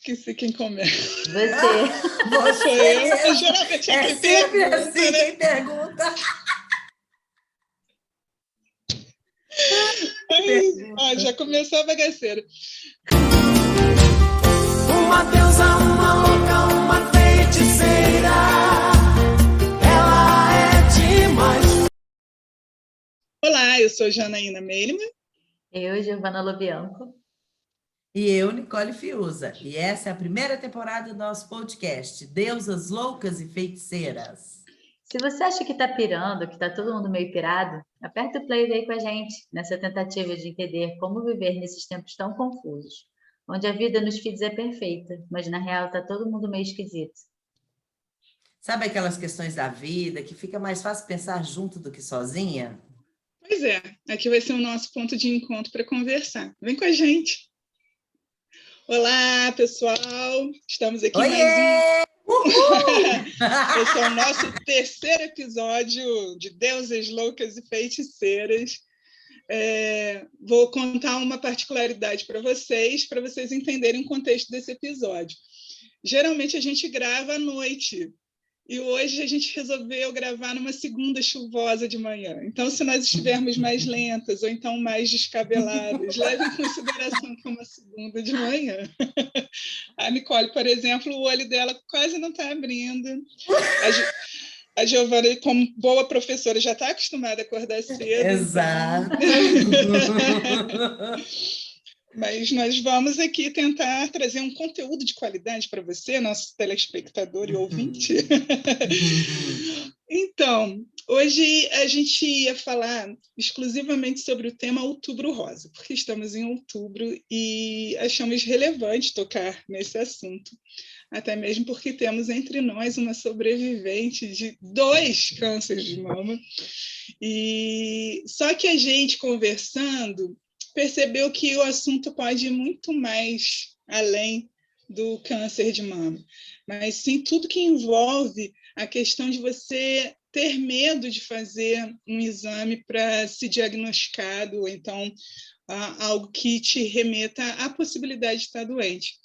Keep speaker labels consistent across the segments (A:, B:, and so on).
A: Esqueci quem começa.
B: Você.
A: Geralmente
B: É
A: quem
B: sempre
A: pergunta,
B: assim,
A: né?
B: quem pergunta.
A: Já começou a bagaceira.
C: Uma deusa, uma louca, uma feiticeira. Ela é demais.
A: Olá, eu sou Janaína Meirima.
D: Eu, Giovana Lobianco.
B: E eu, Nicole Fiuza. E essa é a primeira temporada do nosso podcast, Deusas Loucas e Feiticeiras.
D: Se você acha que tá pirando, que tá todo mundo meio pirado, aperta o play aí com a gente, nessa tentativa de entender como viver nesses tempos tão confusos, onde a vida nos feeds é perfeita, mas na real tá todo mundo meio esquisito.
B: Sabe aquelas questões da vida que fica mais fácil pensar junto do que sozinha?
A: Pois é, aqui vai ser o nosso ponto de encontro para conversar. Vem com a gente. Olá, pessoal. Estamos aqui
B: Oiê!
A: mais
B: Uhul!
A: Esse é o nosso terceiro episódio de Deusas Loucas e Feiticeiras. Vou contar uma particularidade para vocês entenderem o contexto desse episódio. Geralmente a gente grava à noite, e hoje a gente resolveu gravar numa segunda chuvosa de manhã. Então, se nós estivermos mais lentas ou então mais descabeladas, leve em consideração que é uma segunda de manhã. A Nicole, por exemplo, o olho dela quase não está abrindo. A Giovana, como boa professora, já está acostumada a acordar cedo.
B: Exato.
A: Então... Mas nós vamos aqui tentar trazer um conteúdo de qualidade para você, nosso telespectador e ouvinte. Então, hoje a gente ia falar exclusivamente sobre o tema Outubro Rosa, porque estamos em outubro e achamos relevante tocar nesse assunto, até mesmo porque temos entre nós uma sobrevivente de 2 cânceres de mama. E só que a gente conversando percebeu que o assunto pode ir muito mais além do câncer de mama, mas sim tudo que envolve a questão de você ter medo de fazer um exame para se diagnosticar, ou então algo que te remeta à possibilidade de estar doente.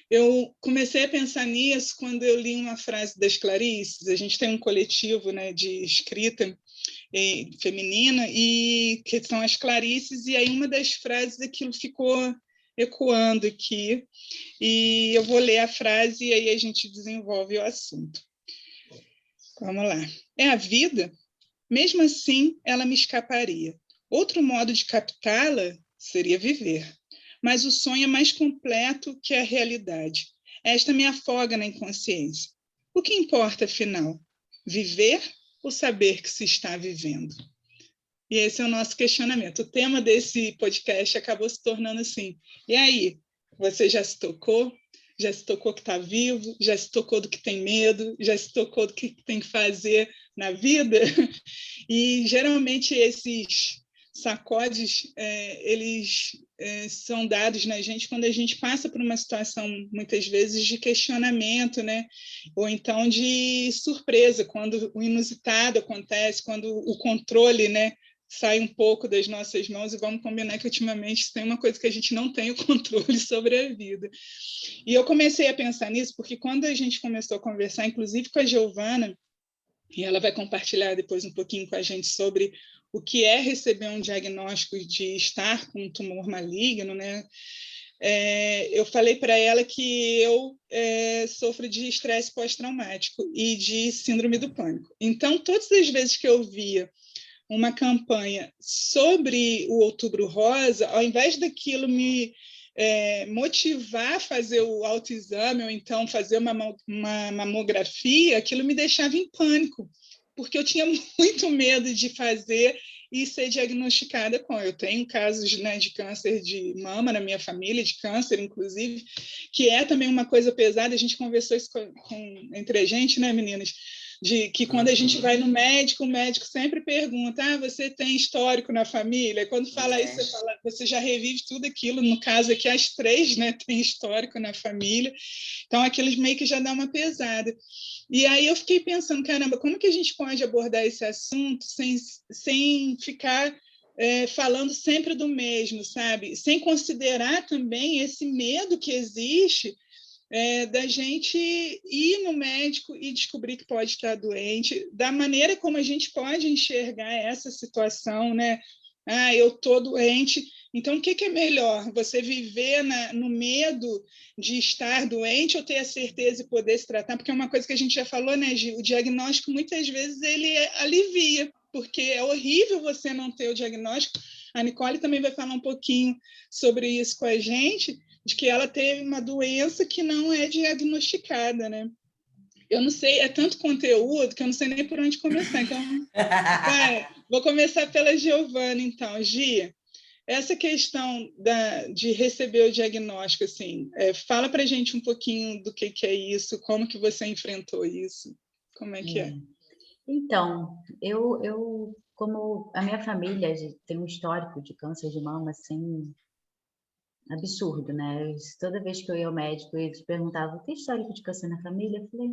A: Eu comecei a pensar nisso quando eu li uma frase das Clarices. A gente tem um coletivo, né, de escrita feminina, e que são as Clarices, e aí uma das frases aquilo ficou ecoando aqui, e eu vou ler a frase e aí a gente desenvolve o assunto. Vamos lá. É a vida? Mesmo assim, ela me escaparia. Outro modo de captá-la seria viver. Mas o sonho é mais completo que a realidade. Esta me afoga na inconsciência. O que importa, afinal? Viver ou saber que se está vivendo? E esse é o nosso questionamento. O tema desse podcast acabou se tornando assim. E aí, você já se tocou? Já se tocou que está vivo? Já se tocou do que tem medo? Já se tocou do que tem que fazer na vida? E, geralmente, esses sacodes, eles são dados na gente quando a gente passa por uma situação, muitas vezes, de questionamento, né? Ou então de surpresa, quando o inusitado acontece, quando o controle, né, sai um pouco das nossas mãos, e vamos combinar que, ultimamente, tem uma coisa que a gente não tem o controle sobre a vida. E eu comecei a pensar nisso porque quando a gente começou a conversar, inclusive com a Giovana, e ela vai compartilhar depois um pouquinho com a gente sobre o que é receber um diagnóstico de estar com um tumor maligno, né? Eu falei para ela que eu sofro de estresse pós-traumático e de síndrome do pânico. Então, todas as vezes que eu via uma campanha sobre o Outubro Rosa, ao invés daquilo me motivar a fazer o autoexame ou então fazer uma mamografia, aquilo me deixava em pânico, porque eu tinha muito medo de fazer e ser diagnosticada com. Eu tenho casos, né, de câncer de mama na minha família, de câncer, inclusive, que é também uma coisa pesada. A gente conversou isso entre a gente, né, meninas? De que quando a gente vai no médico, o médico sempre pergunta: você tem histórico na família? E quando fala isso, você já revive tudo aquilo. No caso aqui, as 3, né, têm histórico na família. Então, aqueles meio que já dá uma pesada. E aí eu fiquei pensando, caramba, como que a gente pode abordar esse assunto sem ficar falando sempre do mesmo, sabe? Sem considerar também esse medo que existe da gente ir no médico e descobrir que pode estar doente, da maneira como a gente pode enxergar essa situação, né? Ah, eu estou doente. Então, o que é melhor? Você viver no medo de estar doente ou ter a certeza e poder se tratar? Porque é uma coisa que a gente já falou, né, Gil? O diagnóstico, muitas vezes, ele alivia, porque é horrível você não ter o diagnóstico. A Nicole também vai falar um pouquinho sobre isso com a gente, de que ela teve uma doença que não é diagnosticada, né? Eu não sei, é tanto conteúdo que eu não sei nem por onde começar. Então, vou começar pela Giovana, então. Gia, essa questão de receber o diagnóstico, assim, fala para a gente um pouquinho do que é isso, como que você enfrentou isso, como é que é?
D: Então, eu como a minha família tem um histórico de câncer de mama, assim, absurdo, né? Toda vez que eu ia ao médico, eles perguntavam: tem histórico de câncer na família? Eu falei: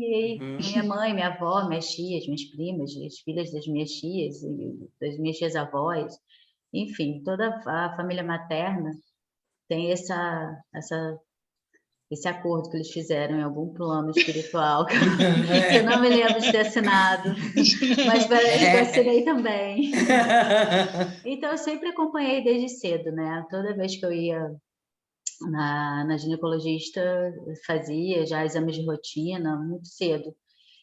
D: e aí, minha mãe, minha avó, minhas tias, minhas primas, as filhas das minhas tias, e das minhas tias-avós, enfim, toda a família materna tem esse acordo que eles fizeram em algum plano espiritual, que eu não me lembro de ter assinado, mas parece que eu assinei também. Então, eu sempre acompanhei desde cedo, né? Toda vez que eu ia na ginecologista, fazia já exames de rotina, muito cedo.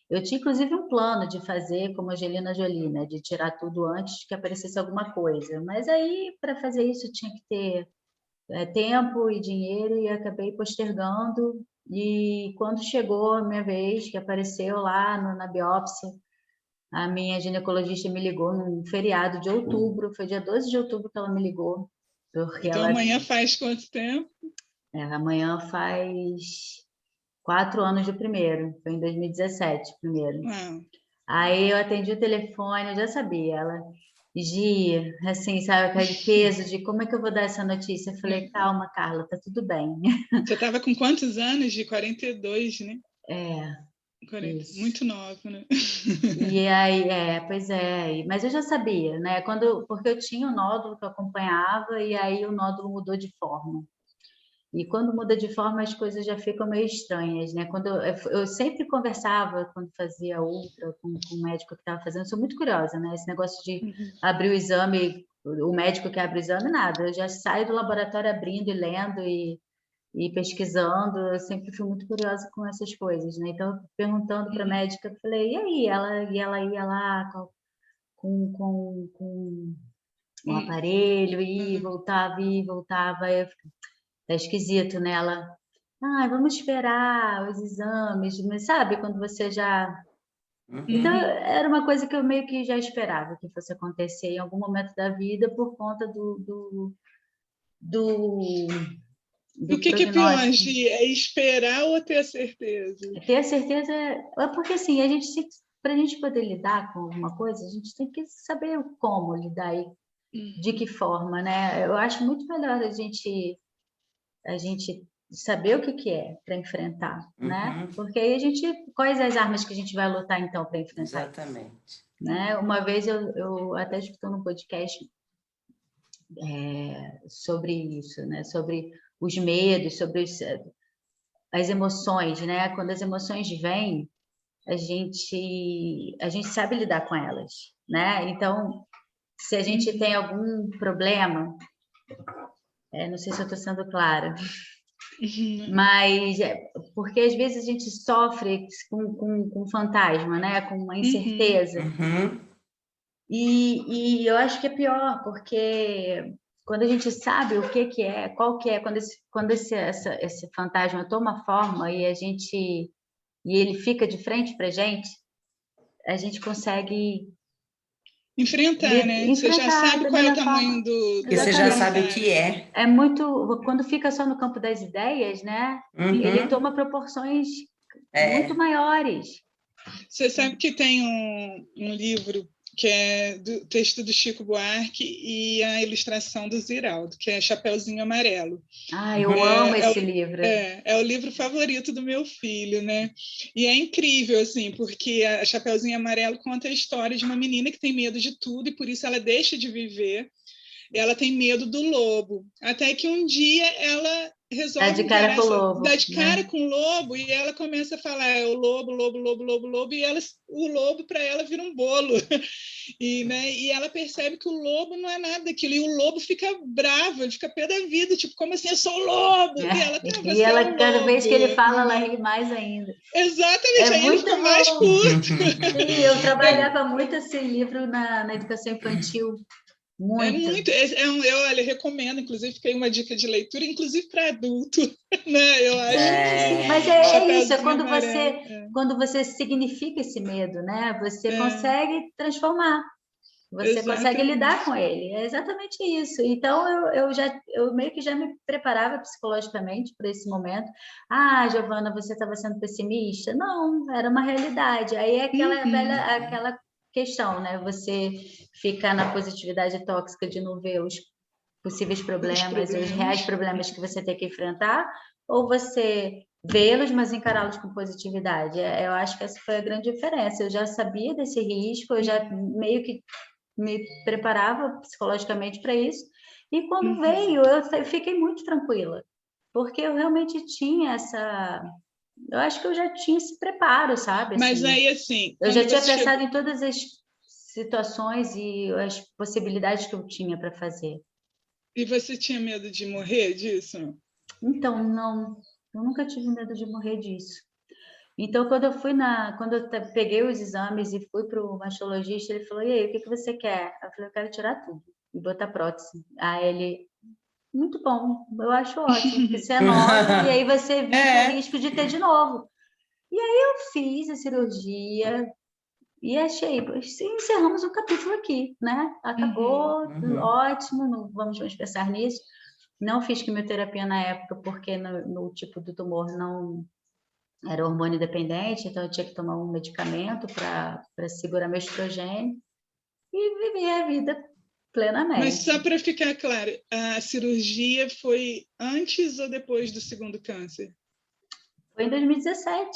D: Eu tinha, inclusive, um plano de fazer como a Angelina Jolie, né? De tirar tudo antes que aparecesse alguma coisa. Mas aí, para fazer isso, tinha que ter tempo e dinheiro, e acabei postergando. E quando chegou a minha vez, que apareceu lá na biópsia, a minha ginecologista me ligou num feriado de outubro, foi dia 12 de outubro que ela me ligou. Porque
A: então, amanhã faz quanto tempo?
D: Amanhã faz 4 anos do primeiro, foi em 2017 primeiro. Aí eu atendi o telefone, eu já sabia, ela... Gia, assim, sabe, aquele peso de como é que eu vou dar essa notícia? Eu falei: calma, Carla, tá tudo bem.
A: Você estava com quantos anos? De 42, né?
D: 40,
A: muito nova, né?
D: E aí, pois é, mas eu já sabia, né? Porque eu tinha um nódulo que eu acompanhava, e aí o nódulo mudou de forma. E quando muda de forma, as coisas já ficam meio estranhas, né? Quando eu sempre conversava, quando fazia ultra, com o médico que estava fazendo, eu sou muito curiosa, né? Esse negócio de abrir o exame, o médico que abre o exame, nada. Eu já saio do laboratório abrindo e lendo e pesquisando. Eu sempre fui muito curiosa com essas coisas, né? Então, perguntando para a médica, eu falei: e aí? Ela ia lá com um aparelho e voltava, Eu tá esquisito, né? Ela: vamos esperar os exames, mas sabe, quando você já... Então, era uma coisa que eu meio que já esperava que fosse acontecer em algum momento da vida, por conta do
A: o que é pior, Gi? É esperar ou ter a certeza?
D: Ter a certeza porque, assim, para a gente poder lidar com alguma coisa, a gente tem que saber como lidar e de que forma, né? Eu acho muito melhor a gente saber o que é para enfrentar, né? Porque aí quais as armas que a gente vai lutar então para enfrentar?
B: Exatamente.
D: Né? Uma vez eu até escutando um podcast sobre isso, né? Sobre os medos, sobre as emoções, né? Quando as emoções vêm, a gente sabe lidar com elas, né? Então, se a gente tem algum problema, não sei se eu estou sendo clara, mas porque às vezes a gente sofre com fantasma, né? Com uma incerteza. E eu acho que é pior, porque quando a gente sabe o que é, qual que é, quando esse fantasma toma forma e ele fica de frente para a gente consegue
A: enfrentar, né? Você já sabe qual é o tamanho
B: Porque você já sabe o que é.
D: É muito... Quando fica só no campo das ideias, né? Ele toma proporções muito maiores.
A: Você sabe que tem um livro que é do texto do Chico Buarque e a ilustração do Ziraldo, que é Chapeuzinho Amarelo.
D: Eu amo esse livro.
A: É o livro favorito do meu filho, né? E é incrível, assim, porque a Chapeuzinho Amarelo conta a história de uma menina que tem medo de tudo e por isso ela deixa de viver. Ela tem medo do lobo. Até que um dia ela resolve
D: Dar de cara com o lobo.
A: Dar de cara com o lobo e ela começa a falar o lobo, lobo, lobo, lobo, lobo, e o lobo para ela vira um bolo. E ela percebe que o lobo não é nada daquilo. E o lobo fica bravo, ele fica pé da vida, tipo, como assim, eu sou o lobo?
D: E ela cada vez que ele fala, ela ri mais ainda.
A: Exatamente, aí ele fica mais puto.
D: Sim, eu trabalhava muito esse livro na educação infantil. Muito.
A: Eu recomendo, inclusive, fica aí uma dica de leitura, inclusive para adulto, né? Eu acho.
D: Mas é isso, é quando você significa esse medo, né? Você consegue transformar, você consegue lidar com ele. É exatamente isso. Então, eu meio que já me preparava psicologicamente para esse momento. Giovana, você estava sendo pessimista? Não, era uma realidade. Aí é aquela questão, né? Você fica na positividade tóxica de não ver os possíveis problemas, os reais problemas que você tem que enfrentar, ou você vê-los, mas encará-los com positividade. Eu acho que essa foi a grande diferença. Eu já sabia desse risco, eu já meio que me preparava psicologicamente para isso, e quando veio, eu fiquei muito tranquila, porque eu realmente tinha eu acho que eu já tinha esse preparo, sabe?
A: Mas aí, assim...
D: Eu já tinha pensado em todas as situações e as possibilidades que eu tinha para fazer.
A: E você tinha medo de morrer disso?
D: Então, não. Eu nunca tive medo de morrer disso. Então, quando eu peguei os exames e fui para o mastologista, ele falou, e aí, o que você quer? Eu falei, eu quero tirar tudo e botar prótese. Aí ele... Muito bom, eu acho ótimo, porque você é nova e aí você vive o risco de ter de novo. E aí eu fiz a cirurgia e encerramos um capítulo aqui, né? Acabou, ótimo, não vamos mais pensar nisso. Não fiz quimioterapia na época porque no tipo do tumor não era hormônio dependente, então eu tinha que tomar um medicamento para segurar meu estrogênio e viver a vida plenamente.
A: Mas só para ficar claro, a cirurgia foi antes ou depois do segundo câncer?
D: Foi em 2017.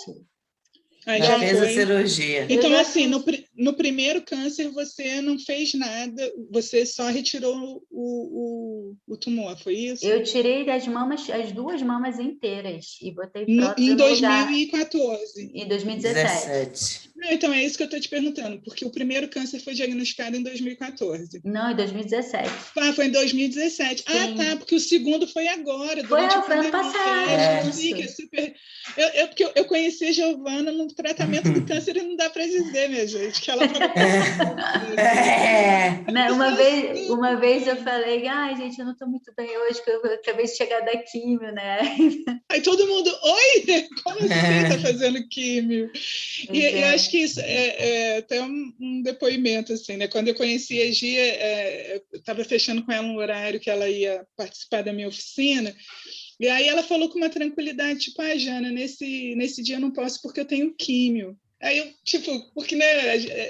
B: Já fez a cirurgia.
A: Então, assim, no primeiro câncer você não fez nada, você só retirou o tumor, foi isso?
D: Eu tirei as duas mamas inteiras e botei prótese
A: em
D: no lugar.
A: 2014.
D: Em 2017.
A: Não, então é isso que eu estou te perguntando, porque o primeiro câncer foi diagnosticado em 2014.
D: Não, em 2017.
A: Foi em 2017. Sim. Tá, porque o segundo foi agora,
D: foi ano passado.
A: Porque eu conheci a Giovana no tratamento do câncer e não dá para dizer, minha gente, que ela estava
D: Uma vez eu falei, gente, eu não estou muito bem hoje, que eu acabei de chegar da químio, né?
A: Aí todo mundo, oi, como assim tá fazendo químio? E eu acho que isso é até um depoimento, assim, né? Quando eu conheci a Gia, eu estava fechando com ela um horário que ela ia participar da minha oficina, e aí ela falou com uma tranquilidade, tipo, Jana, nesse dia eu não posso porque eu tenho químio. Aí eu, tipo, porque né,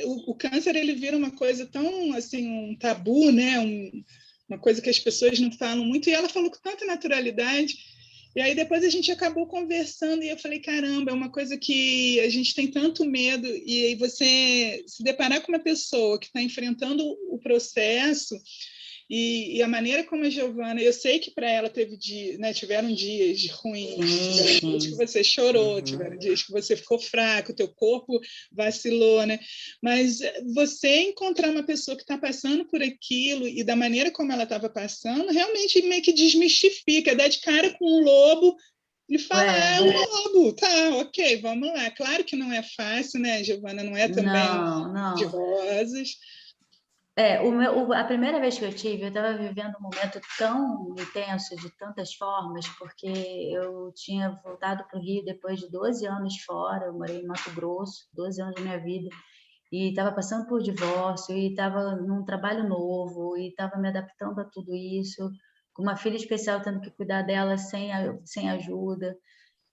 A: o câncer, ele vira uma coisa tão, assim, um tabu, né? Uma coisa que as pessoas não falam muito, e ela falou com tanta naturalidade. E aí depois a gente acabou conversando e eu falei, caramba, é uma coisa que a gente tem tanto medo, e aí você se deparar com uma pessoa que está enfrentando o processo e a maneira como a Giovana, eu sei que para ela tiveram dias ruins, tiveram dias que você chorou, tiveram dias que você ficou fraco, teu corpo vacilou, né? Mas você encontrar uma pessoa que está passando por aquilo e da maneira como ela estava passando, realmente meio que desmistifica, dá de cara com um lobo e fala, é um lobo, tá, ok, vamos lá. Claro que não é fácil, né, Giovana? Não é também de rosas.
D: A primeira vez que eu estava vivendo um momento tão intenso, de tantas formas, porque eu tinha voltado para o Rio depois de 12 anos fora, eu morei em Mato Grosso, 12 anos da minha vida, e estava passando por divórcio, e estava num trabalho novo, e estava me adaptando a tudo isso, com uma filha especial tendo que cuidar dela sem ajuda.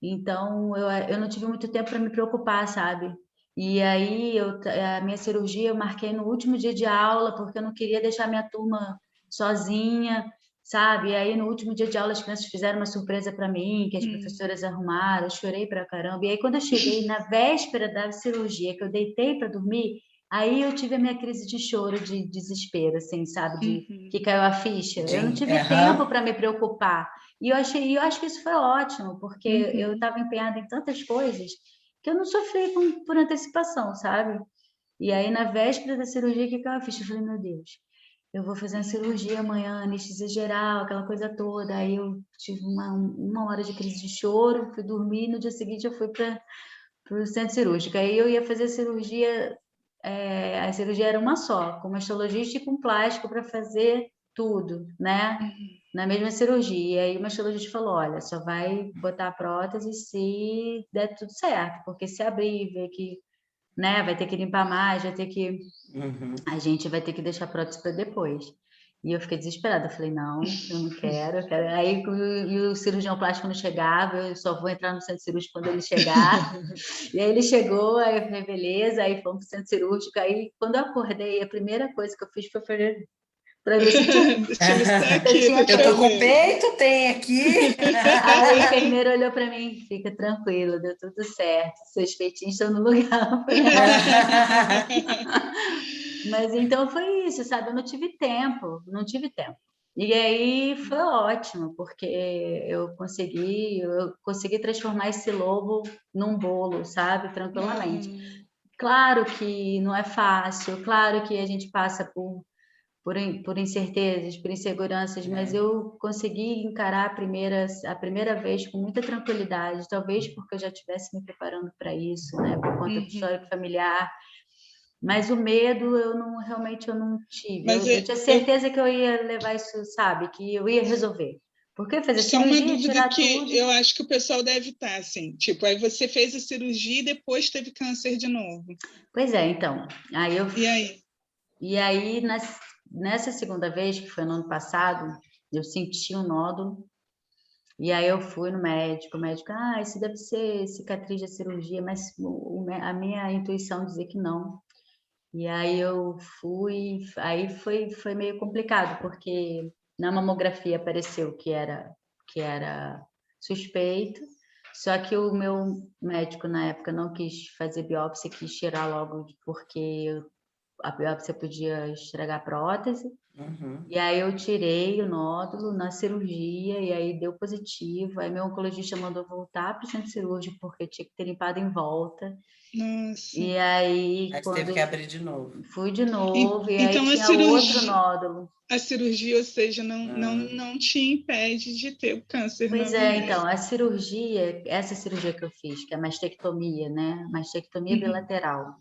D: Então, eu não tive muito tempo para me preocupar, sabe? E aí, a minha cirurgia eu marquei no último dia de aula, porque eu não queria deixar minha turma sozinha, sabe? E aí, no último dia de aula, as crianças fizeram uma surpresa para mim, que as professoras arrumaram, eu chorei pra caramba. E aí, quando eu cheguei na véspera da cirurgia, que eu deitei para dormir, aí eu tive a minha crise de choro, de desespero, assim, sabe? Que caiu a ficha. Eu não tive tempo para me preocupar. E eu acho que isso foi ótimo, porque eu estava empenhada em tantas coisas que eu não sofri por antecipação, sabe? E aí, na véspera da cirurgia, que caiu a ficha? Eu falei, meu Deus, eu vou fazer uma cirurgia amanhã, anestesia geral, aquela coisa toda. Aí eu tive uma hora de crise de choro, fui dormir, e no dia seguinte eu fui para o centro cirúrgico. Aí eu ia fazer a cirurgia era uma só, com mastologista e com plástico para fazer tudo, né? Na mesma cirurgia. E aí o mastologista falou, olha, só vai botar a prótese se der tudo certo, porque se abrir, ver que, né, vai ter que limpar mais, vai ter que... A gente vai ter que deixar a prótese para depois. E eu fiquei desesperada. Eu falei, não, eu não quero, eu quero. Aí o cirurgião plástico não chegava, eu só vou entrar no centro cirúrgico quando ele chegar. E aí ele chegou, aí eu falei, beleza, aí fomos pro centro cirúrgico. Aí quando eu acordei, a primeira coisa que eu fiz foi fazer para ver se tinha
B: Eu tô com peito, tem aqui.
D: Aí a enfermeira olhou para mim, fica tranquilo, deu tudo certo, seus peitinhos estão no lugar. Mas então foi isso, sabe? Eu não tive tempo. E aí foi ótimo, porque eu consegui transformar esse lobo num bolo, sabe? Tranquilamente. Claro que não é fácil, claro que a gente passa por incertezas, por inseguranças, mas eu consegui encarar a primeira vez com muita tranquilidade, talvez porque eu já estivesse me preparando para isso, né? Por conta do histórico familiar. Mas o medo realmente eu não tive. Eu tinha certeza que eu ia levar isso, sabe? Que eu ia resolver. Porque fazer
A: Só uma
D: cirurgia,
A: dúvida
D: tirar
A: que
D: tudo.
A: eu acho que o pessoal deve estar assim, tipo, aí você fez a cirurgia e depois teve câncer de novo.
D: Pois é, então.
A: E aí?
D: E aí, nessa segunda vez, que foi no ano passado, eu senti um nódulo. E aí eu fui no médico, o médico, isso deve ser cicatriz da cirurgia, mas a minha intuição dizia que não. E aí eu fui, aí foi meio complicado, porque na mamografia apareceu que era suspeito, só que o meu médico na época não quis fazer biópsia, quis tirar logo, porque a biópsia podia estragar a prótese. E aí eu tirei o nódulo na cirurgia e aí deu positivo. Aí meu oncologista mandou voltar para o centro cirúrgico porque tinha que ter limpado em volta.
A: Nossa.
D: E aí
B: Aí teve que abrir de novo.
D: Fui de novo e aí
A: Então
D: tinha outro nódulo.
A: A cirurgia, ou seja, não te impede de ter o câncer
D: Pois
A: novamente.
D: então, essa cirurgia que eu fiz, que é a mastectomia, né? Mastectomia bilateral.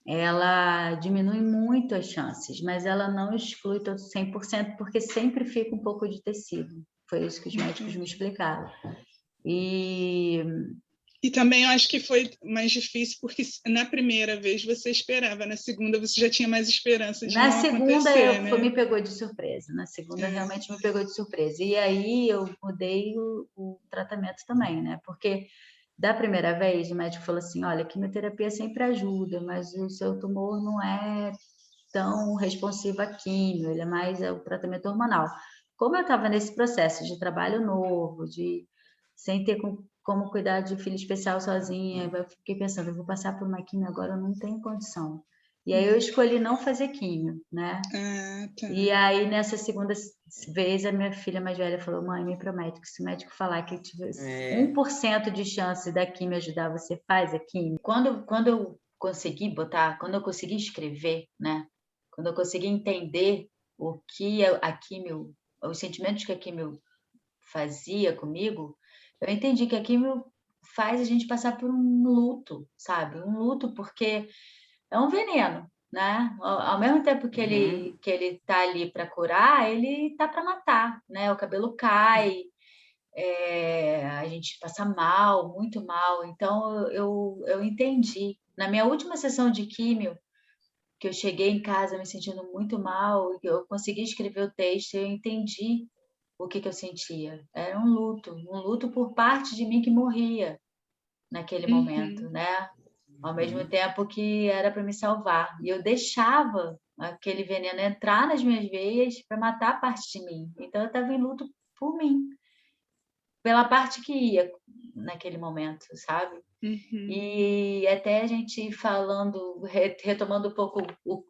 D: Ela diminui muito as chances, mas ela não exclui todo 100%, porque sempre fica um pouco de tecido. Foi isso que os médicos me explicaram.
A: E também eu acho que foi mais difícil, porque na primeira vez você esperava, na segunda você já tinha mais esperança de não acontecer, né?
D: Me pegou de surpresa. Na segunda realmente me pegou de surpresa. E aí eu mudei o tratamento também, né? Porque da primeira vez o médico falou assim, olha, a quimioterapia sempre ajuda, mas o seu tumor não é tão responsivo à quimio, ele é mais o tratamento hormonal. Como eu estava nesse processo de trabalho novo, sem ter como cuidar de filho especial sozinha, eu fiquei pensando, eu vou passar por uma quimio agora, eu não tenho condição. E aí eu escolhi não fazer quimio, né?
A: Tá.
D: E aí, nessa segunda vez, a minha filha mais velha falou, mãe, me promete que se o médico falar que tivesse 1% de chance da quimio ajudar, você faz a quimio? Quando eu consegui quando eu consegui escrever, né? Quando eu consegui entender o que a quimio, os sentimentos que a quimio fazia comigo, eu entendi que a quimio faz a gente passar por um luto, sabe? Um luto porque é um veneno, né? Ao mesmo tempo que ele tá ali para curar, ele tá para matar, né? O cabelo cai, a gente passa mal, muito mal. Então eu entendi. Na minha última sessão de químio, que eu cheguei em casa me sentindo muito mal, eu consegui escrever o texto, eu entendi o que eu sentia. Era um luto por parte de mim que morria naquele momento, né? ao mesmo tempo que era para me salvar. E eu deixava aquele veneno entrar nas minhas veias para matar parte de mim. Então, eu estava em luto por mim, pela parte que ia naquele momento, sabe? E até a gente falando, retomando um pouco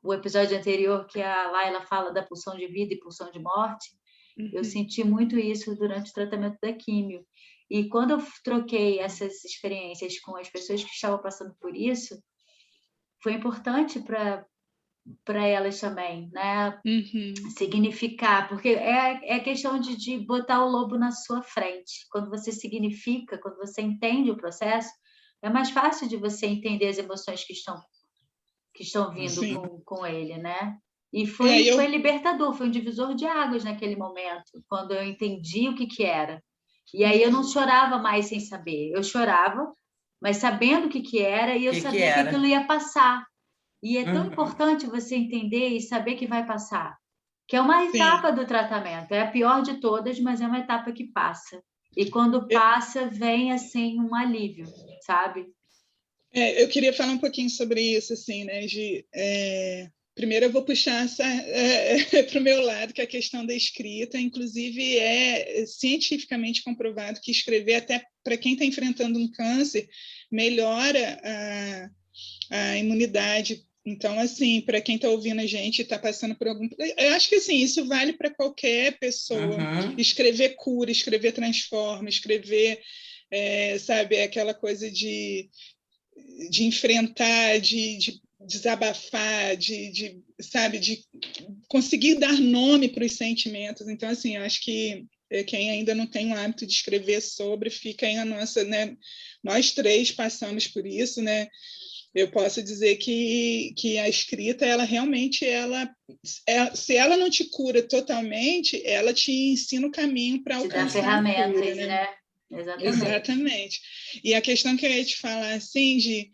D: o episódio anterior, que a Laila fala da pulsão de vida e pulsão de morte, eu senti muito isso durante o tratamento da químio. E quando eu troquei essas experiências com as pessoas que estavam passando por isso, foi importante para elas também, né? Significar, porque é questão de botar o lobo na sua frente. Quando você significa, quando você entende o processo, é mais fácil de você entender as emoções que estão vindo com ele, né? E foi libertador, foi um divisor de águas naquele momento, quando eu entendi o que era. E aí eu não chorava mais sem saber. Eu chorava, mas sabendo o que era, e eu sabia que aquilo ia passar. E é tão importante você entender e saber que vai passar. Que é uma etapa do tratamento. É a pior de todas, mas é uma etapa que passa. E quando passa, vem, assim, um alívio, sabe?
A: Eu queria falar um pouquinho sobre isso, assim, né? Primeiro eu vou puxar para o meu lado, que é a questão da escrita. Inclusive, é cientificamente comprovado que escrever, até para quem está enfrentando um câncer, melhora a imunidade. Então, assim, para quem está ouvindo a gente e está passando por algum... Eu acho que, assim, isso vale para qualquer pessoa. Escrever cura, escrever transforma, escrever, sabe, aquela coisa de enfrentar, de desabafar, sabe, de conseguir dar nome para os sentimentos. Então, assim, eu acho que quem ainda não tem o hábito de escrever sobre, fica aí a nossa, né? Nós três passamos por isso, né? Eu posso dizer que a escrita, ela realmente, se ela não te cura totalmente, ela te ensina o caminho para alcançar
D: te dá ferramentas,
A: a cura, né? Exatamente. E a questão que eu ia te falar, assim, Gi,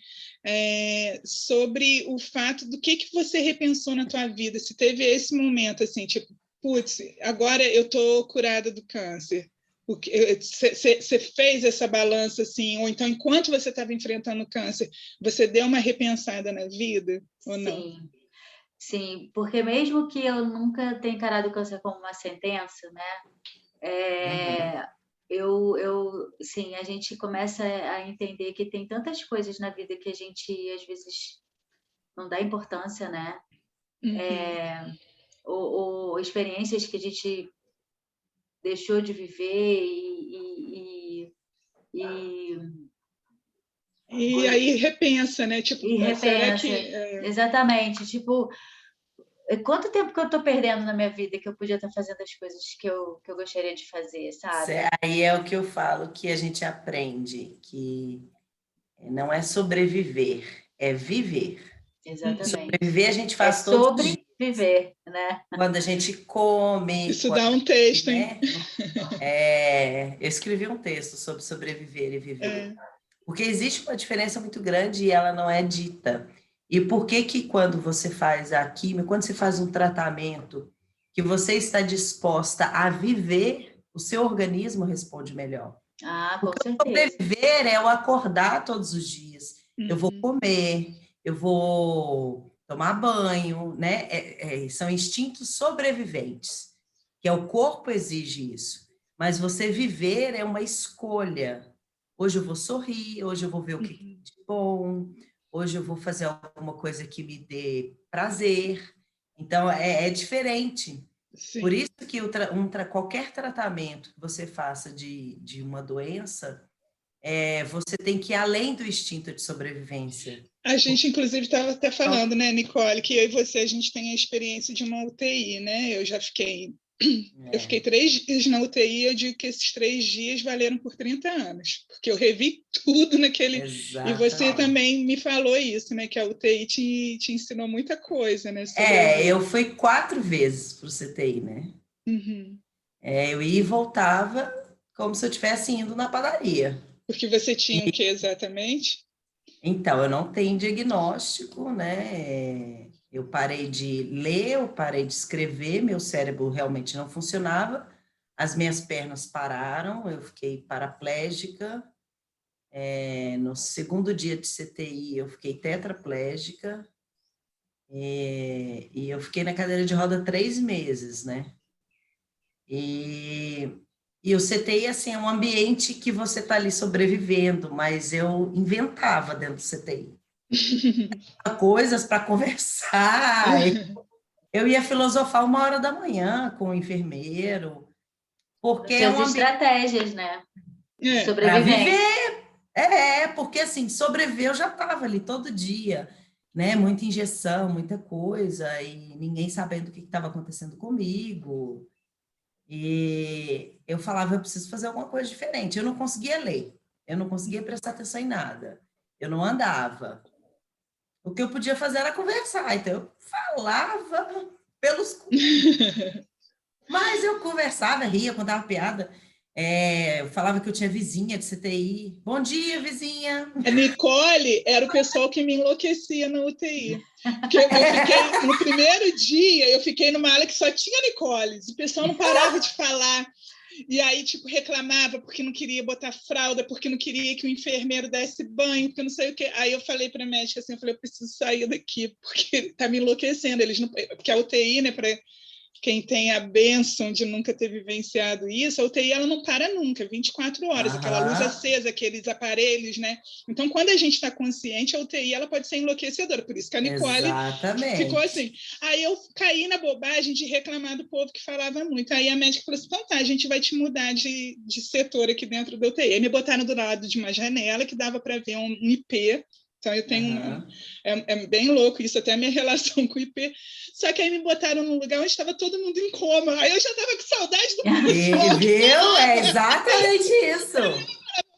A: sobre o fato do que você repensou na tua vida, se teve esse momento, assim, tipo, putz, agora eu estou curada do câncer. Você fez essa balança, assim, ou então, enquanto você estava enfrentando o câncer, você deu uma repensada na vida, ou não?
D: Sim, porque mesmo que eu nunca tenha encarado o câncer como uma sentença, né? Sim, a gente começa a entender que tem tantas coisas na vida que a gente, às vezes, não dá importância, né? Ou experiências que a gente deixou de viver
A: e aí repensa, né? Tipo, será que...
D: Exatamente. Tipo, quanto tempo que eu estou perdendo na minha vida que eu podia estar fazendo as coisas que eu gostaria de fazer, sabe?
B: Aí é o que eu falo, que a gente aprende, que não é sobreviver, é viver.
D: Exatamente.
B: Sobreviver a gente faz todos os dias.
D: Sobreviver, né?
B: Quando a gente come...
A: Isso dá um texto,
B: né? Eu escrevi um texto sobre sobreviver e viver. Porque existe uma diferença muito grande e ela não é dita. E por que quando você faz a química, quando você faz um tratamento, que você está disposta a viver, o seu organismo responde melhor.
D: Com certeza.
B: Sobreviver é eu acordar todos os dias. Eu vou comer, eu vou tomar banho, né? São instintos sobreviventes, que o corpo exige isso. Mas você viver é uma escolha. Hoje eu vou sorrir, hoje eu vou ver o que é de bom, hoje eu vou fazer alguma coisa que me dê prazer. Então, é diferente. Sim. Por isso que qualquer tratamento que você faça de uma doença, você tem que ir além do instinto de sobrevivência.
A: A gente, inclusive, estava até falando, né, Nicole, que eu e você, a gente tem a experiência de uma UTI, né? Eu fiquei 3 dias na UTI, eu digo que esses 3 dias valeram por 30 anos, porque eu revi tudo naquele... Exatamente. E você também me falou isso, né, que a UTI te ensinou muita coisa, né?
B: Eu fui 4 vezes para o CTI, né? Eu ia e voltava como se eu estivesse indo na padaria.
A: Porque você tinha o que exatamente?
B: Então, eu não tenho diagnóstico, né? Eu parei de ler, eu parei de escrever, meu cérebro realmente não funcionava, as minhas pernas pararam, eu fiquei paraplégica, No segundo dia de CTI, eu fiquei tetraplégica e eu fiquei na cadeira de roda 3 meses, né? E o CTI, assim, é um ambiente que você está ali sobrevivendo, mas eu inventava dentro do CTI. Coisas para conversar. Eu ia filosofar 1h da manhã com o enfermeiro, porque é um ambiente...
D: estratégias, né?
A: É.
B: Para viver. Porque assim, sobreviver eu já estava ali todo dia, né? Muita injeção, muita coisa, e ninguém sabendo o que estava acontecendo comigo. E eu falava, eu preciso fazer alguma coisa diferente. Eu não conseguia ler, eu não conseguia prestar atenção em nada, eu não andava. O que eu podia fazer era conversar, então eu falava pelos... Mas eu conversava, ria, contava piada. Eu falava que eu tinha vizinha de CTI. Bom dia, vizinha!
A: A Nicole era o pessoal que me enlouquecia na UTI. Porque eu fiquei, no primeiro dia, eu fiquei numa ala que só tinha Nicole. O pessoal não parava de falar. E aí, tipo, reclamava porque não queria botar fralda, porque não queria que o enfermeiro desse banho, porque não sei o quê. Aí eu falei para a médica assim, eu preciso sair daqui, porque está me enlouquecendo. Eles não... Porque a UTI, né, para quem tem a bênção de nunca ter vivenciado isso, a UTI ela não para nunca, 24 horas, aquela luz acesa, aqueles aparelhos, né? Então, quando a gente está consciente, a UTI ela pode ser enlouquecedora, por isso que a Nicole ficou assim. Aí eu caí na bobagem de reclamar do povo que falava muito. Aí a médica falou assim, então tá, a gente vai te mudar de setor aqui dentro da UTI. Aí me botaram do lado de uma janela que dava para ver um IP. Então, eu tenho é bem louco isso, até a minha relação com o IP. Só que aí me botaram num lugar onde estava todo mundo em coma. Aí eu já estava com saudade do povo.
B: Viu? É exatamente isso.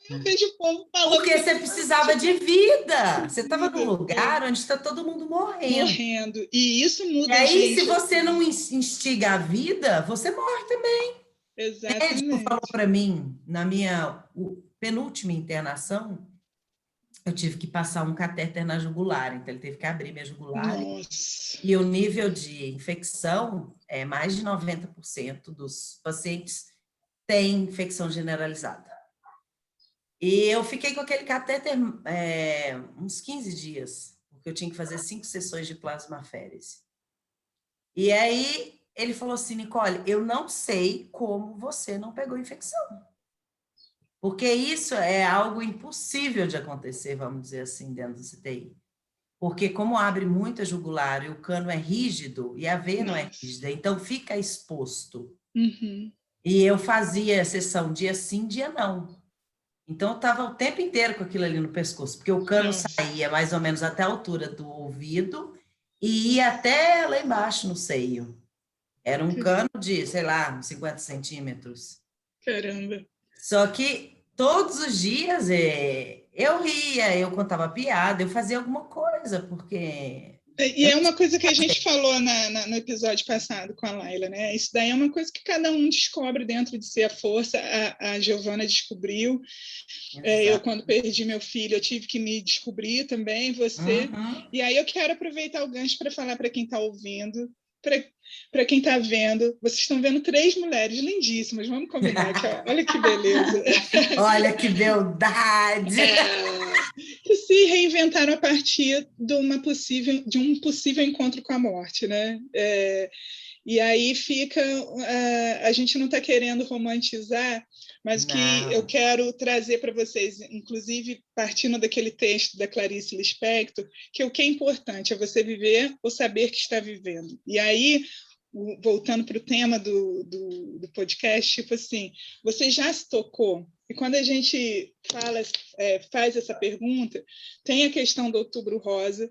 A: Eu vejo o povo falando.
B: Porque você precisava de vida. Você estava num lugar onde está todo mundo morrendo.
A: E isso muda,
B: e aí,
A: gente.
B: Se você não instiga a vida, você morre também.
A: Exatamente.
B: O médico falou para mim, na minha penúltima internação, eu tive que passar um catéter na jugular, então ele teve que abrir minha jugular.
A: Nossa.
B: E o nível de infecção, mais de 90% dos pacientes têm infecção generalizada. E eu fiquei com aquele catéter uns 15 dias, porque eu tinha que fazer 5 sessões de plasmaférese. E aí ele falou assim, Nicole, eu não sei como você não pegou infecção. Porque isso é algo impossível de acontecer, vamos dizer assim, dentro do CTI. Porque como abre muito a jugular e o cano é rígido e a veia não é rígida, então fica exposto.
A: Uhum.
B: E eu fazia sessão dia sim, dia não. Então eu estava o tempo inteiro com aquilo ali no pescoço, porque o cano saía mais ou menos até a altura do ouvido e ia até lá embaixo no seio. Era um cano de, sei lá, uns 50 centímetros.
A: Caramba.
B: Só que todos os dias eu ria, eu contava piada, eu fazia alguma coisa, porque...
A: E é uma coisa que a gente falou no episódio passado com a Laila, né? Isso daí é uma coisa que cada um descobre dentro de si a força. A Giovana descobriu. Eu, quando perdi meu filho, eu tive que me descobrir também, você. E aí eu quero aproveitar o gancho para falar para quem está ouvindo, para quem está vendo. Vocês estão vendo 3 mulheres lindíssimas, vamos combinar aqui, olha que beleza.
B: Olha que beldade!
A: Que se reinventaram a partir de um possível encontro com a morte, né? E aí fica... a gente não está querendo romantizar, mas o que eu quero trazer para vocês, inclusive partindo daquele texto da Clarice Lispector, que o que é importante é você viver ou saber que está vivendo. E aí, voltando para o tema do podcast, tipo assim, você já se tocou? E quando a gente faz essa pergunta, tem a questão do Outubro Rosa,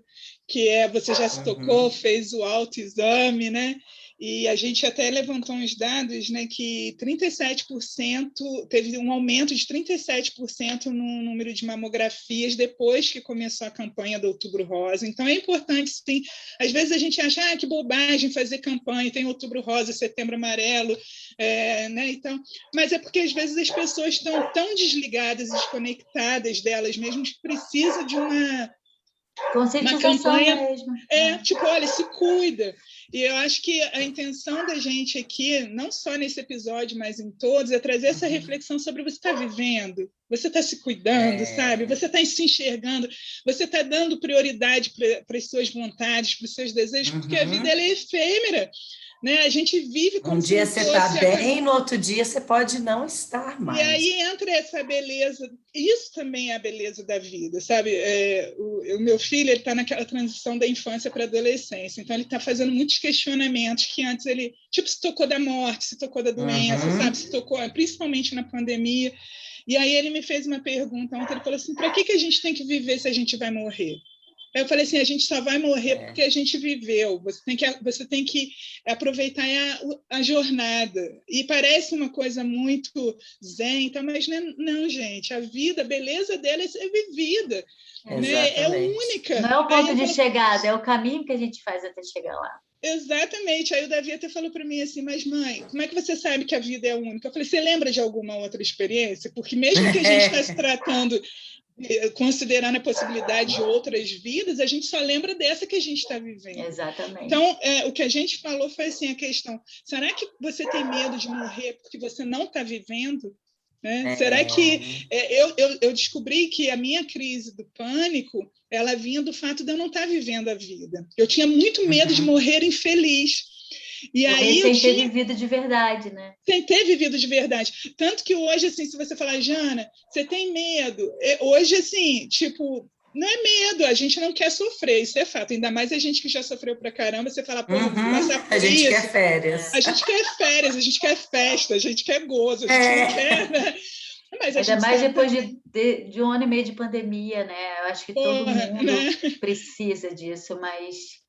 A: que você já se tocou, fez o autoexame, né? E a gente até levantou uns dados, né, que 37%, teve um aumento de 37% no número de mamografias depois que começou a campanha do Outubro Rosa. Então, é importante, sim. Às vezes a gente acha, que bobagem fazer campanha, tem Outubro Rosa, Setembro Amarelo, né? Então, mas é porque, às vezes, as pessoas estão tão desligadas e desconectadas delas mesmas que precisam de uma campanha.
D: Mesmo.
A: Tipo, olha, se cuida. E eu acho que a intenção da gente aqui, não só nesse episódio, mas em todos, é trazer essa reflexão sobre você está vivendo, você está se cuidando, sabe? Você está se enxergando, você está dando prioridade para as suas vontades, para os seus desejos, porque a vida ela é efêmera. Né? A gente vive como
B: Um dia
A: se
B: você está
A: fosse
B: bem, no outro dia você pode não estar mais.
A: E aí entra essa beleza, isso também é a beleza da vida, sabe? O meu filho está naquela transição da infância para a adolescência, então ele está fazendo muitos questionamentos que antes ele, tipo, se tocou da morte, se tocou da doença, sabe? Se tocou, principalmente na pandemia. E aí ele me fez uma pergunta ontem, ele falou assim, para que a gente tem que viver se a gente vai morrer? Eu falei assim, a gente só vai morrer porque a gente viveu. Você tem que aproveitar a jornada. E parece uma coisa muito zen, mas não, gente. A vida, a beleza dela é vivida. Né? É única.
D: Não é o ponto de chegada, é o caminho que a gente faz até chegar lá.
A: Exatamente. Aí o Davi até falou para mim assim, mas mãe, como é que você sabe que a vida é única? Eu falei, você lembra de alguma outra experiência? Porque mesmo que a gente está se tratando... considerando a possibilidade de outras vidas, a gente só lembra dessa que a gente está vivendo.
D: Exatamente.
A: Então, o que a gente falou foi assim, a questão, será que você tem medo de morrer porque você não está vivendo? Né? Será que... eu descobri que a minha crise do pânico, ela vinha do fato de eu não estar vivendo a vida. Eu tinha muito medo de morrer infeliz. E aí
D: sem ter vivido de verdade, né?
A: Sem ter vivido de verdade. Tanto que hoje, assim, se você falar, Jana, você tem medo? Hoje, assim, tipo, não é medo, a gente não quer sofrer, isso é fato. Ainda mais a gente que já sofreu pra caramba, você fala, pô, passar por
B: a gente
A: isso.
B: Quer férias.
A: A gente quer férias, a gente quer festa, a gente quer gozo, a gente não quer, né?
D: Mas ainda mais depois de um ano e meio de pandemia, né? Eu acho que todo mundo precisa disso, mas...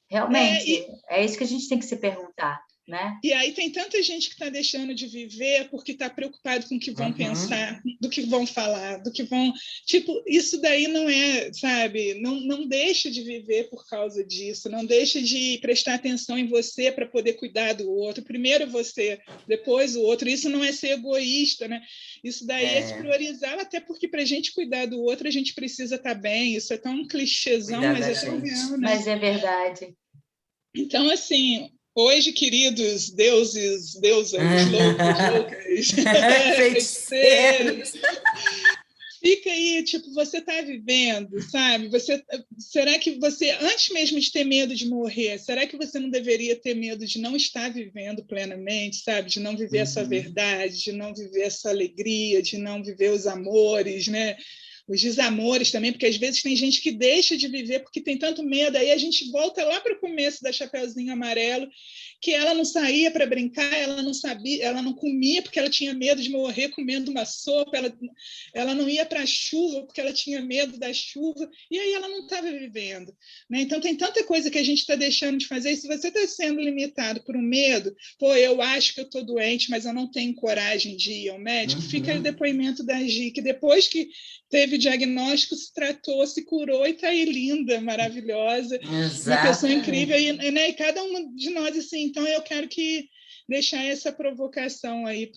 D: Realmente, é isso que a gente tem que se perguntar, né?
A: E aí tem tanta gente que está deixando de viver porque está preocupado com o que vão pensar, do que vão falar, do que vão... Tipo, isso daí não é, sabe? Não deixa de viver por causa disso, não deixa de prestar atenção em você para poder cuidar do outro. Primeiro você, depois o outro. Isso não é ser egoísta, né? Isso daí é se priorizar, até porque para a gente cuidar do outro, a gente precisa estar bem. Isso é tão clichêzão, mas é tão real, né?
D: Mas é verdade.
A: Então, assim... Hoje, queridos deuses, deusas, loucas, feiticeiros, fica aí, tipo, você está vivendo, sabe? Será que você, antes mesmo de ter medo de morrer, será que você não deveria ter medo de não estar vivendo plenamente, sabe? De não viver essa verdade, de não viver essa alegria, de não viver os amores, né? Os desamores também, porque às vezes tem gente que deixa de viver porque tem tanto medo, aí a gente volta lá para o começo da Chapeuzinho Amarelo, que ela não saía para brincar, ela não sabia, ela não comia porque ela tinha medo de morrer comendo uma sopa, ela não ia para a chuva porque ela tinha medo da chuva, e aí ela não estava vivendo. Né? Então tem tanta coisa que a gente está deixando de fazer, e se você está sendo limitado por um medo, pô, eu acho que eu estou doente, mas eu não tenho coragem de ir ao médico, fica aí o depoimento da Gi, que depois que teve diagnóstico, se tratou, se curou e está aí linda, maravilhosa, uma pessoa incrível, e cada um de nós, assim, então eu quero deixar essa provocação aí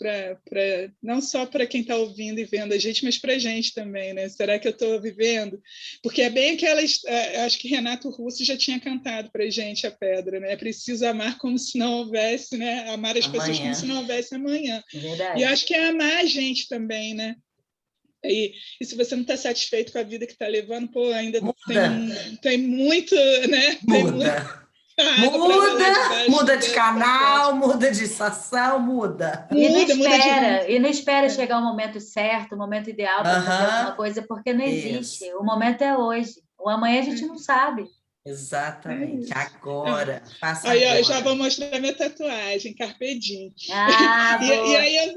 A: não só para quem está ouvindo e vendo a gente, mas para a gente também, né? Será que eu estou vivendo? Porque é bem aquelas, acho que Renato Russo já tinha cantado para a gente a pedra, né? É preciso amar como se não houvesse, né? Amar as pessoas como se não houvesse amanhã.
D: Verdade.
A: E eu acho que é amar a gente também, né? E se você não está satisfeito com a vida que está levando, pô, ainda tem muito, né?
B: Muda de canal, muda de estação, muda.
D: E não espera chegar o momento certo, o momento ideal para fazer alguma coisa, porque não existe. O momento é hoje. O amanhã a gente não sabe.
B: Exatamente. Agora. Faça
A: aí,
B: agora.
A: Eu já vou mostrar minha tatuagem, Carpe Diem.
D: E
A: aí eu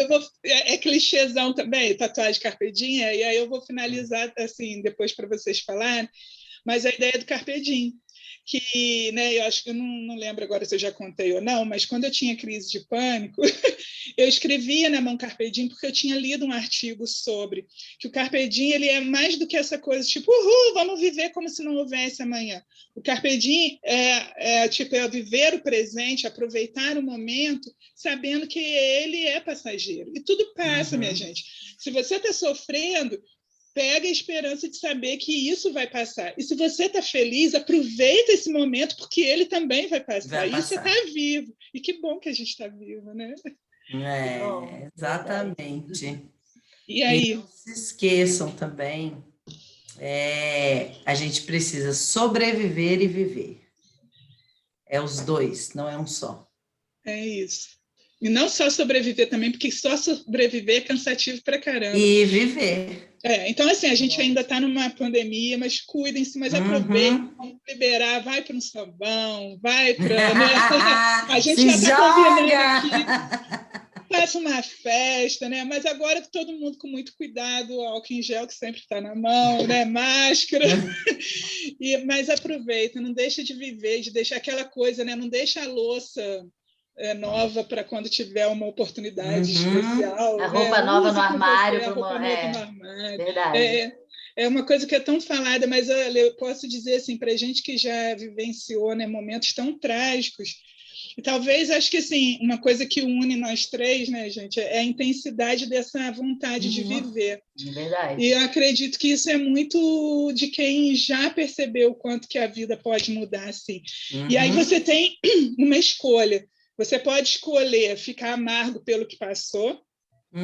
A: vou é clichêzão também, tatuagem Carpe Diem, e aí eu vou finalizar assim, depois para vocês falarem, mas a ideia do Carpe Diem, que, né, eu acho que eu não lembro agora se eu já contei ou não, mas quando eu tinha crise de pânico, eu escrevia na mão Carpe Diem porque eu tinha lido um artigo sobre que o Carpe Diem ele é mais do que essa coisa tipo, vamos viver como se não houvesse amanhã. O Carpe Diem é viver o presente, aproveitar o momento, sabendo que ele é passageiro. E tudo passa, minha gente. Se você está sofrendo, pega a esperança de saber que isso vai passar. E se você está feliz, aproveita esse momento, porque ele também vai passar. E você está vivo. E que bom que a gente está vivo, né?
B: Exatamente.
A: E aí?
B: E não se esqueçam também, a gente precisa sobreviver e viver. É os dois, não é um só.
A: É isso. E não só sobreviver também, porque só sobreviver é cansativo pra caramba.
B: E viver.
A: Então, assim, a gente ainda está numa pandemia, mas cuidem-se, mas aproveitem, liberar, vai para um sabão, vai para... Né? A gente já está combinando aqui, faça uma festa, né? Mas agora todo mundo com muito cuidado, álcool em gel que sempre está na mão, né? Máscara. Mas aproveita, não deixa de viver, de deixar aquela coisa, né? Não deixa a louça nova para quando tiver uma oportunidade especial.
D: A roupa nova no armário.
A: Verdade. É uma coisa que é tão falada, mas eu posso dizer assim, para a gente que já vivenciou, né, momentos tão trágicos, e talvez, acho que assim, uma coisa que une nós três, né, gente, é a intensidade dessa vontade de viver.
D: Verdade.
A: E eu acredito que isso é muito de quem já percebeu o quanto que a vida pode mudar, assim. E aí você tem uma escolha. Você pode escolher ficar amargo pelo que passou,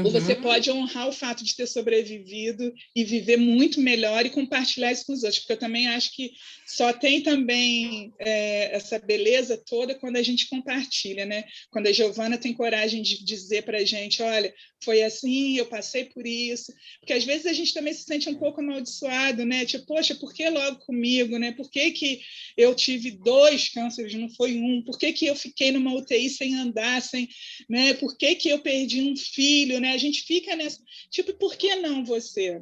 A: ou você pode honrar o fato de ter sobrevivido e viver muito melhor e compartilhar isso com os outros, porque eu também acho que só tem também essa beleza toda quando a gente compartilha, né? Quando a Giovana tem coragem de dizer para a gente, olha, foi assim, eu passei por isso, porque às vezes a gente também se sente um pouco amaldiçoado, né? Tipo, poxa, por que logo comigo, né? Por que eu tive 2 cânceres, não foi um? Por que eu fiquei numa UTI sem andar, né? Por que eu perdi um filho, né? A gente fica nessa, tipo, por que não você?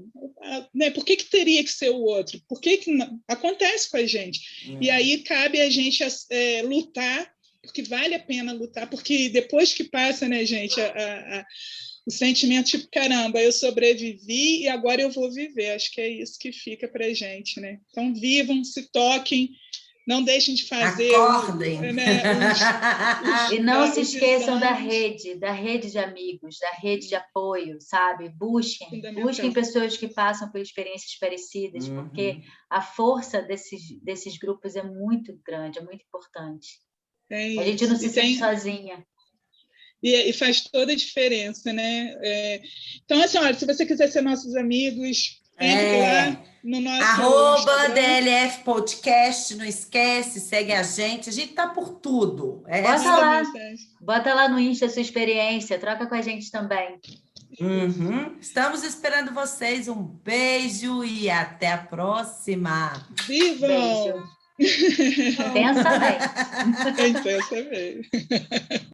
A: Né? Por que teria que ser o outro? Por que não? Acontece com a gente. E aí cabe a gente lutar, porque vale a pena lutar, porque depois que passa, né, gente, o sentimento, tipo, caramba, eu sobrevivi e agora eu vou viver. Acho que é isso que fica para a gente, né? Então, vivam, se toquem, não deixem de fazer...
B: Acordem!
D: E não se esqueçam da rede de amigos, da rede de apoio, sabe? Busquem pessoas que passam por experiências parecidas, porque a força desses grupos é muito grande, é muito importante. A gente não se sente sozinha.
A: E faz toda a diferença, né? Então, assim, olha, se você quiser ser nossos amigos, entre lá no nosso
B: @DLF Podcast, não esquece, segue a gente tá por tudo.
D: Bota lá no Insta a sua experiência, troca com a gente também.
B: Estamos esperando vocês, um beijo e até a próxima.
A: Vivam!
D: Beijo. Pensa bem.
A: Pensa bem.